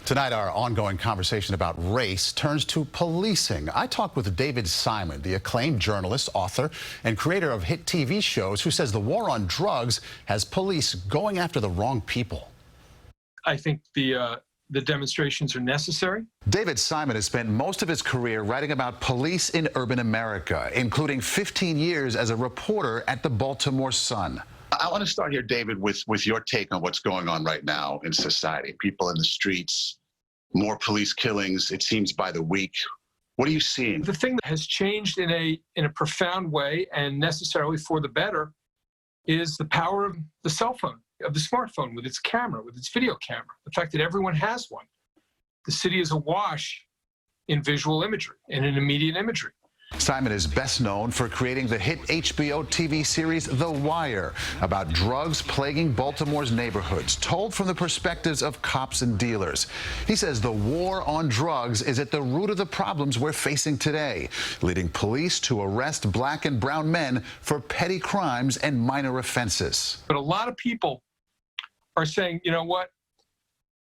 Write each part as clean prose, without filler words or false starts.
Tonight, our ongoing conversation about race turns to policing. I talked with David Simon, the acclaimed journalist, author, and creator of hit TV shows, who says the war on drugs has police going after the wrong people. I think the demonstrations are necessary. David Simon has spent most of his career writing about police in urban America, including 15 years as a reporter at the Baltimore Sun. I want to start here, David, with your take on what's going on right now in society. People in the streets, more police killings, it seems, by the week. What are you seeing? The thing that has changed in a profound way, and necessarily for the better, is the power of the cell phone, of the smartphone with its camera, with its video camera. The fact that everyone has one. The city is awash in visual imagery and in immediate imagery. Simon is best known for creating the hit HBO TV series The Wire, about drugs plaguing Baltimore's neighborhoods, told from the perspectives of cops and dealers. He says the war on drugs is at the root of the problems we're facing today, leading police to arrest black and brown men for petty crimes and minor offenses. But a lot of people are saying, you know what?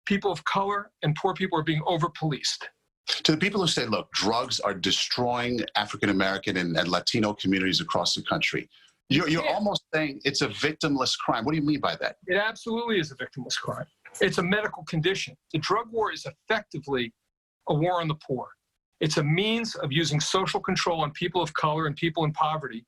People of color and poor people are being over-policed. To the people who say, look, drugs are destroying African-American and Latino communities across the country, you're almost saying it's a victimless crime. What do you mean by that? It absolutely is a victimless crime. It's a medical condition. The drug war is effectively a war on the poor. It's a means of using social control on people of color and people in poverty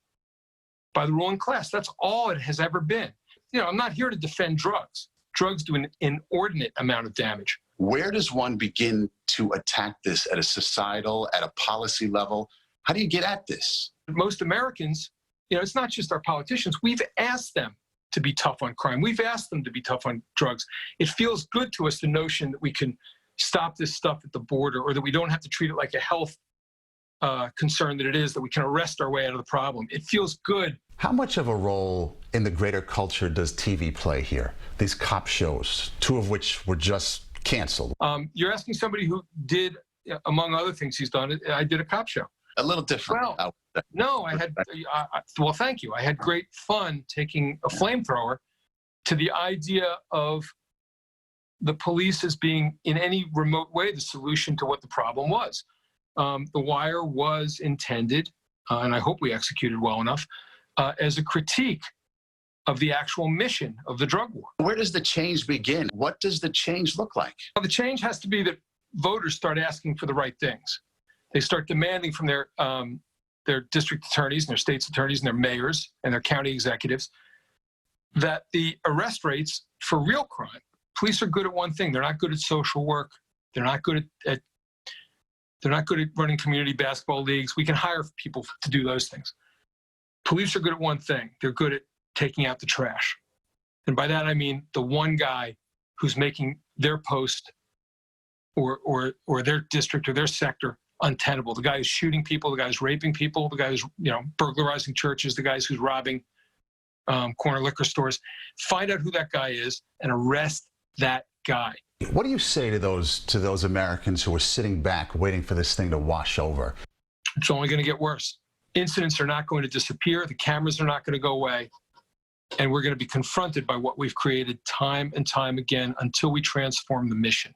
by the ruling class. That's all it has ever been. You know, I'm not here to defend drugs. Drugs do an inordinate amount of damage. Where does one begin to attack this at a societal, at a policy level? How do you get at this? Most Americans, you know, it's not just our politicians. We've asked them to be tough on crime. We've asked them to be tough on drugs. It feels good to us, the notion that we can stop this stuff at the border, or that we don't have to treat it like a health concern that it is, that we can arrest our way out of the problem. It feels good. How much of a role in the greater culture does TV play here? These cop shows, two of which were just canceled. You're asking somebody who did, among other things he's done, I did a cop show. A little different. Well, no, I had, well, thank you. I had great fun taking a flamethrower to the idea of the police as being, in any remote way, the solution to what the problem was. The Wire was intended, and I hope we executed well enough, as a critique of the actual mission of the drug war. Where does the change begin? What does the change look like? Well, the change has to be that voters start asking for the right things. They start demanding from their district attorneys and their state's attorneys and their mayors and their county executives that the arrest rates for real crime, police are good at one thing. They're not good at social work. They're not good at running community basketball leagues. We can hire people to do those things. Police are good at one thing. They're good at taking out the trash. And by that, I mean the one guy who's making their post or their district or their sector untenable. The guy who's shooting people, the guy who's raping people, the guy who's, you know, burglarizing churches, the guy who's robbing corner liquor stores. Find out who that guy is and arrest that guy. What do you say to those Americans who are sitting back waiting for this thing to wash over? It's only going to get worse. Incidents are not going to disappear. The cameras are not going to go away. And we're going to be confronted by what we've created time and time again until we transform the mission.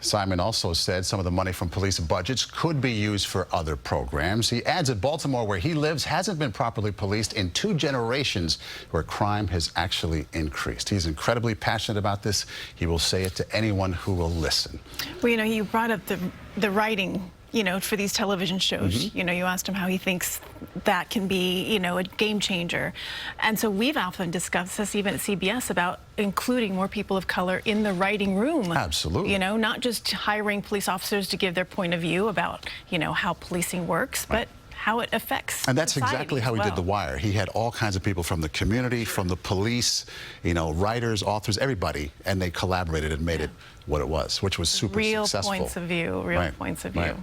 Simon also said some of the money from police budgets could be used for other programs. He adds that Baltimore, where he lives, hasn't been properly policed in 2 generations, where crime has actually increased. He's incredibly passionate about this. He will say it to anyone who will listen. Well, you know, you brought up the writing, you know, for these television shows. Mm-hmm. You know, you asked him how he thinks that can be, you know, a game changer. And so we've often discussed this even at CBS about including more people of color in the writing room. Absolutely. You know, not just hiring police officers to give their point of view about, you know, how policing works, but how it affects And that's society exactly how he did The Wire. He had all kinds of people from the community, from the police, you know, writers, authors, everybody, and they collaborated and made it what it was, which was super successful. Real points of view, real points of view.